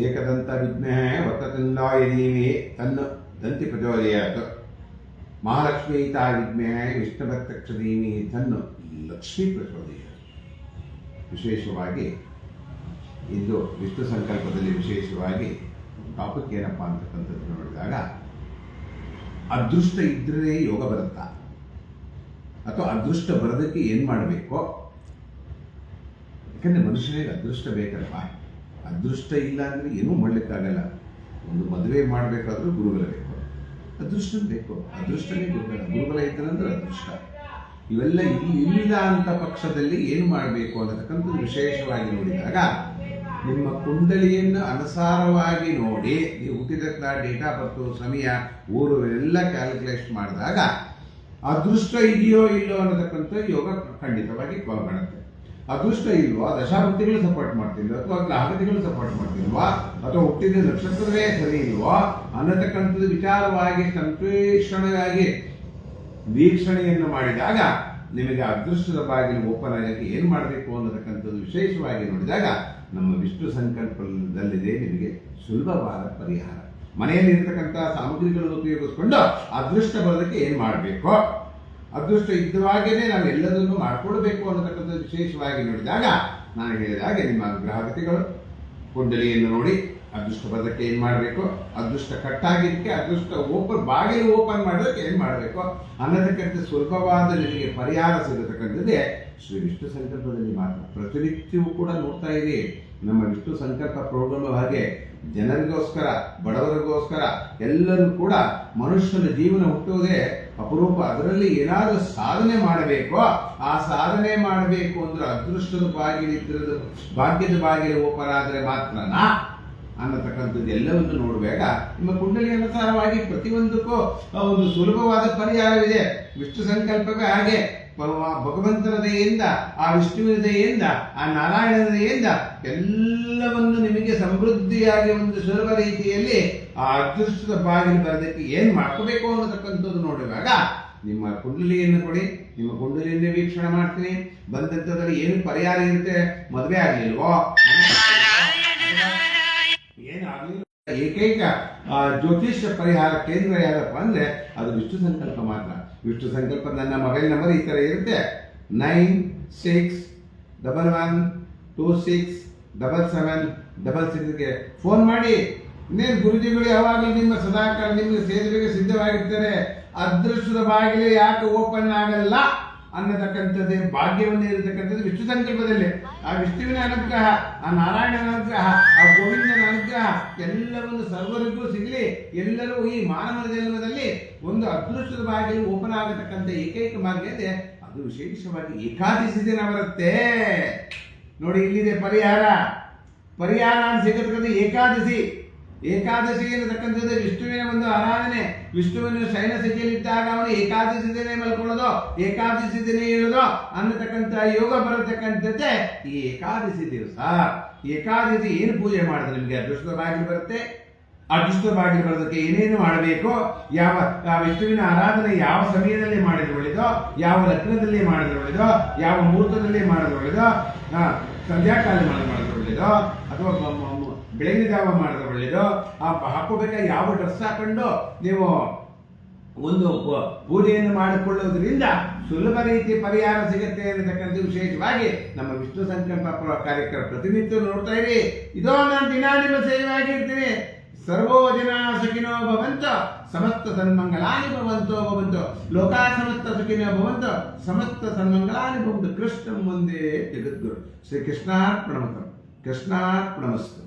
ಏಕದಂತ ವಿಘ್ನಃ ವಕ್ರತುಂಡಾಯ ಧೀಮಹಿ ತನ್ನೋ ದಂತಿ ಪ್ರಚೋದಯಾತ್. ಮಹಾಲಕ್ಷ್ಮೀತಾ ವಿಘ್ನಃ ವಿಷ್ಣುಭಕ್ತಕ್ಷ ಧೀಮಹಿ ತನ್ನೋ ಲಕ್ಷ್ಮೀ ಪ್ರಚೋದಯಾತ್. ವಿಶೇಷವಾಗಿ ಇಂದು ವಿಷ್ಣು ಸಂಕಲ್ಪದಲ್ಲಿ ವಿಶೇಷವಾಗಿ ಟಾಪಿಕ್ ಏನಪ್ಪ ಅಂತಕ್ಕಂಥದ್ದು ನೋಡಿದಾಗ, ಅದೃಷ್ಟ ಇದ್ದರೆ ಯೋಗ ಬರುತ್ತಾ ಅಥವಾ ಅದೃಷ್ಟ ಬರೋದಕ್ಕೆ ಏನು ಮಾಡಬೇಕು? ಯಾಕಂದರೆ ಮನುಷ್ಯನಿಗೆ ಅದೃಷ್ಟ ಬೇಕಲ್ವ. ಅದೃಷ್ಟ ಇಲ್ಲ ಅಂದರೆ ಏನೂ ಮಾಡಲಿಕ್ಕಾಗಲ್ಲ. ಒಂದು ಮದುವೆ ಮಾಡಬೇಕಾದ್ರೂ ಗುರುಬಲ ಬೇಕು, ಅದೃಷ್ಟ ಬೇಕು. ಅದೃಷ್ಟನೇ ಗುರುಬಲ. ಗುರುಬಲ ಇದ್ದರಂದ್ರೆ ಅದೃಷ್ಟ. ಇವೆಲ್ಲ ಇಲ್ಲ ಅಂತ ಪಕ್ಷದಲ್ಲಿ ಏನು ಮಾಡಬೇಕು ಅನ್ನತಕ್ಕಂಥದ್ದು ವಿಶೇಷವಾಗಿ ನೋಡಿದಾಗ, ನಿಮ್ಮ ಕುಂಡಲಿಯನ್ನು ಅನುಸಾರವಾಗಿ ನೋಡಿ, ನೀವು ಹುಟ್ಟಿದ ಡೇಟ್ ಆಫ್ ಬರ್ತು, ಸಮಯ, ಊರು ಎಲ್ಲ ಕ್ಯಾಲ್ಕುಲೇಷನ್ ಮಾಡಿದಾಗ ಅದೃಷ್ಟ ಇದೆಯೋ ಇಲ್ಲೋ ಅನ್ನತಕ್ಕಂಥ ಯೋಗ ಖಂಡಿತವಾಗಿ ಕಾಣುತ್ತೆ. ಅದೃಷ್ಟ ಇಲ್ವಾ, ದಶಾಭಕ್ತಿಗಳು ಸಪೋರ್ಟ್ ಮಾಡ್ತಿಲ್ವಾ, ಅಥವಾ ಗ್ರಹಗತಿಗಳು ಸಪೋರ್ಟ್ ಮಾಡ್ತಿಲ್ವಾ, ಅಥವಾ ಹುಟ್ಟಿದ ನಕ್ಷತ್ರವೇ ಸರಿ ಇಲ್ವಾ ಅನ್ನತಕ್ಕಂಥದ್ದು ವಿಚಾರವಾಗಿ ಸಂಪೇಕ್ಷಣೆಯಾಗಿ ವೀಕ್ಷಣೆಯನ್ನು ಮಾಡಿದಾಗ ನಿಮಗೆ ಅದೃಷ್ಟದ ಬಾಗಿಲು ಓಪನ್ ಆಗಕ್ಕೆ ಏನು ಮಾಡಬೇಕು ಅನ್ನತಕ್ಕಂಥದ್ದು ವಿಶೇಷವಾಗಿ ನೋಡಿದಾಗ ನಮ್ಮ ವಿಷ್ಣು ಸಂಕಲ್ಪದಲ್ಲಿದೆ ನಿಮಗೆ ಸುಲಭವಾದ ಪರಿಹಾರ. ಮನೆಯಲ್ಲಿ ಇರತಕ್ಕಂಥ ಸಾಮಗ್ರಿಗಳನ್ನು ಉಪಯೋಗಿಸ್ಕೊಂಡು ಅದೃಷ್ಟ ಬರೋದಕ್ಕೆ ಏನು ಮಾಡಬೇಕು, ಅದೃಷ್ಟ ಇದ್ದವಾಗೇನೆ ನಾವು ಎಲ್ಲದನ್ನು ಮಾಡಿಕೊಳ್ಬೇಕು ಅನ್ನತಕ್ಕಂಥದ್ದು ವಿಶೇಷವಾಗಿ ನೋಡಿದಾಗ, ನಾನು ಹೇಳಿದಾಗೆ ನಿಮ್ಮ ಗ್ರಹಗತಿಗಳು ಕುಂಡಲಿಯನ್ನು ನೋಡಿ ಅದೃಷ್ಟ ಬರೋದಕ್ಕೆ ಏನು ಮಾಡಬೇಕು, ಅದೃಷ್ಟ ಕಟ್ಟಾಗಿದ್ದಕ್ಕೆ ಅದೃಷ್ಟ ಬಾಗಿಲು ಓಪನ್ ಮಾಡೋದಕ್ಕೆ ಏನು ಮಾಡಬೇಕು ಅನ್ನತಕ್ಕಂಥ ಸುಲಭವಾದ ನಿಮಗೆ ಪರಿಹಾರ ಸಿಗತಕ್ಕಂಥದ್ದೇ ಶ್ರೀ ವಿಷ್ಣು ಸಂಕಲ್ಪದಲ್ಲಿ ಮಾತ್ರ. ಪ್ರತಿನಿತ್ಯವೂ ಕೂಡ ನೋಡ್ತಾ ಇರಿ ನಮ್ಮ ವಿಷ್ಣು ಸಂಕಲ್ಪ ಪ್ರೋಗ್ರಾಮ್. ಹಾಗೆ ಜನರಿಗೋಸ್ಕರ, ಬಡವರಿಗೋಸ್ಕರ, ಎಲ್ಲರೂ ಕೂಡ ಮನುಷ್ಯನ ಜೀವನ ಹುಟ್ಟುವುದೇ ಅಪರೂಪ. ಅದರಲ್ಲಿ ಏನಾದರೂ ಸಾಧನೆ ಮಾಡಬೇಕು. ಆ ಸಾಧನೆ ಮಾಡಬೇಕು ಅಂದ್ರೆ ಅದೃಷ್ಟದ ಬಾಗಿಲಿದ್ದರೆ, ಭಾಗ್ಯದ ಬಾಗಿಲು ಓಪನ್ ಆದರೆ ಮಾತ್ರನಾ ಅನ್ನತಕ್ಕಂಥದ್ದು ಎಲ್ಲವನ್ನು ನೋಡುವಾಗ ನಿಮ್ಮ ಕುಂಡಲಿ ಅನುಸಾರವಾಗಿ ಪ್ರತಿಯೊಂದಕ್ಕೂ ಒಂದು ಸುಲಭವಾದ ಪರಿಹಾರವಿದೆ. ವಿಷ್ಣು ಸಂಕಲ್ಪವೇ ಹಾಗೆ. ಭಗವಂತನ ದಯೆಯಿಂದ, ಆ ವಿಷ್ಣುವಿನ ದಯೆಯಿಂದ, ಆ ನಾರಾಯಣನ ದಯೆಯಿಂದ ಎಲ್ಲವನ್ನು ನಿಮಗೆ ಸಮೃದ್ಧಿಯಾಗಿ ಒಂದು ಸುಲಭ ರೀತಿಯಲ್ಲಿ ಆ ಅದೃಷ್ಟದ ಬಾಗಿಲು ಬರೋದಕ್ಕೆ ಏನು ಮಾಡ್ಕೋಬೇಕು ಅನ್ನತಕ್ಕಂಥದ್ದು ನೋಡುವಾಗ ನಿಮ್ಮ ಕುಂಡಲಿಯನ್ನು ಕೊಡಿ. ನಿಮ್ಮ ಕುಂಡಲಿಯನ್ನೇ ವೀಕ್ಷಣೆ ಮಾಡ್ತೀನಿ. ಬಂದಂಥದ್ರಲ್ಲಿ ಏನು ಪರಿಹಾರ ಇರುತ್ತೆ, ಮದುವೆ ಆಗಲಿಲ್ವೋ, ಏನಾಗಲಿಲ್ಲ, ಏಕೈಕ ಜ್ಯೋತಿಷ್ಯ ಪರಿಹಾರ ಕೇಂದ್ರ ಯಾರಪ್ಪ ಅಂದ್ರೆ ಅದು ವಿಷ್ಣು ಸಂಕಲ್ಪ ಮಾತ್ರ. ವಿಷ್ಣು ಸಂಕಲ್ಪ ನನ್ನ ಮೊಬೈಲ್ ನಂಬರ್ ಈ ತರ ಇರುತ್ತೆ, 9611267766ಗೆ ಫೋನ್ ಮಾಡಿ. ಇನ್ನೇನು ಗುರುಜಿಗಳು ಯಾವಾಗಲೂ ನಿಮ್ಮ ಸದಾಕಾಲ ನಿಮ್ಮ ಸೇವೆಗೆ ಸಿದ್ಧವಾಗಿರ್ತಾರೆ. ಅದೃಷ್ಟದ ಬಾಗಿಲು ಯಾಕೆ ಓಪನ್ ಆಗಲ್ಲ ಅನ್ನತಕ್ಕಂಥದ್ದೇ ಭಾಗ್ಯವನ್ನೇ ಇರತಕ್ಕಂಥದ್ದು ವಿಷ್ಣು ಸಂಕಲ್ಪದಲ್ಲಿ. ಆ ವಿಷ್ಣುವಿನ ಅನುಗ್ರಹ, ಆ ನಾರಾಯಣನ ಅನುಗ್ರಹ, ಆ ಗೋವಿಂದನ ಅನುಗ್ರಹ ಎಲ್ಲವನ್ನು ಸರ್ವರಿಗೂ ಸಿಗಲಿ. ಎಲ್ಲರೂ ಈ ಮಾನವ ಜನ್ಮದಲ್ಲಿ ಒಂದು ಅದೃಷ್ಟದ ಬಾಗಿಲು ಓಪನ್ ಆಗತಕ್ಕಂಥ ಏಕೈಕ ಮಾರ್ಗ ಇದೆ. ಅದು ವಿಶೇಷವಾಗಿ ಏಕಾದಶಿ ದಿನ ಬರುತ್ತೆ ನೋಡಿ. ಇಲ್ಲಿದೆ ಪರಿಹಾರ. ಪರಿಹಾರ ಅಂತ ಸಿಗತಕ್ಕಂಥ ಏಕಾದಶಿ. ಏಕಾದಶಿ ಅನ್ನತಕ್ಕಂಥದ್ದು ವಿಷ್ಣುವಿನ ಒಂದು ಆರಾಧನೆ. ವಿಷ್ಣುವಿನ ಶಯನ ಸ್ಥಿತಿಯಲ್ಲಿದ್ದಾಗ ಅವನು ಏಕಾದಶಿ ದಿನ ಮಲ್ಕೊಳ್ಳೋದು, ಏಕಾದಶಿ ದಿನ ಇರೋದು ಅನ್ನತಕ್ಕಂಥ ಯೋಗ ಬರತಕ್ಕಂಥದ್ದೇ ಈ ಏಕಾದಶಿ ದಿವಸ. ಏಕಾದಶಿ ಏನು ಪೂಜೆ ಮಾಡಿದ್ರೆ ನಿಮಗೆ ಅದೃಷ್ಟದ ಬಾಗಿಲು ಬರುತ್ತೆ. ಅದೃಷ್ಟದ ಬಾಗಿಲು ಬರೋದಕ್ಕೆ ಏನೇನು ಮಾಡಬೇಕು, ಯಾವ ವಿಷ್ಣುವಿನ ಆರಾಧನೆ ಯಾವ ಸಮಯದಲ್ಲಿ ಮಾಡಿದ್ರೆ ಒಳ್ಳೆಯದೋ, ಯಾವ ಲಗ್ನದಲ್ಲಿ ಮಾಡಿದ್ರೆ ಒಳ್ಳೆಯದೋ, ಯಾವ ಮುಹೂರ್ತದಲ್ಲಿ ಮಾಡಿದ್ರೆ ಒಳ್ಳೆಯದೋ, ಸಂಧ್ಯಾಕಾಲ ಮಾಡಿದ್ರೆ ಒಳ್ಳೆಯದೋ, ಅಥವಾ ಬೆಳಗಿನ ಜಾವ ಮಾಡಿದ್ರೆ ಒಳ್ಳೆಯದು. ಹಾಕೋಬೇಕಾದ್ರೆ ಯಾವ ಡ್ರೆಸ್ ಹಾಕೊಂಡು ನೀವು ಒಂದು ಪೂಜೆಯನ್ನು ಮಾಡಿಕೊಳ್ಳೋದ್ರಿಂದ ಸುಲಭ ರೀತಿ ಪರಿಹಾರ ಸಿಗುತ್ತೆ ಅನ್ನತಕ್ಕಂಥ ವಿಶೇಷವಾಗಿ ನಮ್ಮ ವಿಷ್ಣು ಸಂಕಲ್ಪ ಕಾರ್ಯಕ್ರಮ ಪ್ರತಿನಿತ್ಯ ನೋಡ್ತಾ ಇರಿ. ಇದೋ ನಾನು ದಿನ ನಿಮ್ಮ ಸೇವೆಯಾಗಿರ್ತೀನಿ. ಸರ್ವೋ ಜನ ಸುಖಿನೋ ಭವಂತು, ಸಮಸ್ತ ಸನ್ಮಂಗಲಾನಿ ಭವಂತೋ. ಲೋಕಾ ಸಮಸ್ತ ಸುಖಿನೋ ಭವಂತು, ಸಮಸ್ತ ಸನ್ಮಂಗಲಾನಿ ಭವಂತು. ಕೃಷ್ಣ ಮುಂದೆ ಜಗದ್ಗುರು ಶ್ರೀ ಕೃಷ್ಣಾರ್ಪಣಮಸ್ತು. ಕೃಷ್ಣಾರ್ಪಣಮಸ್ತು.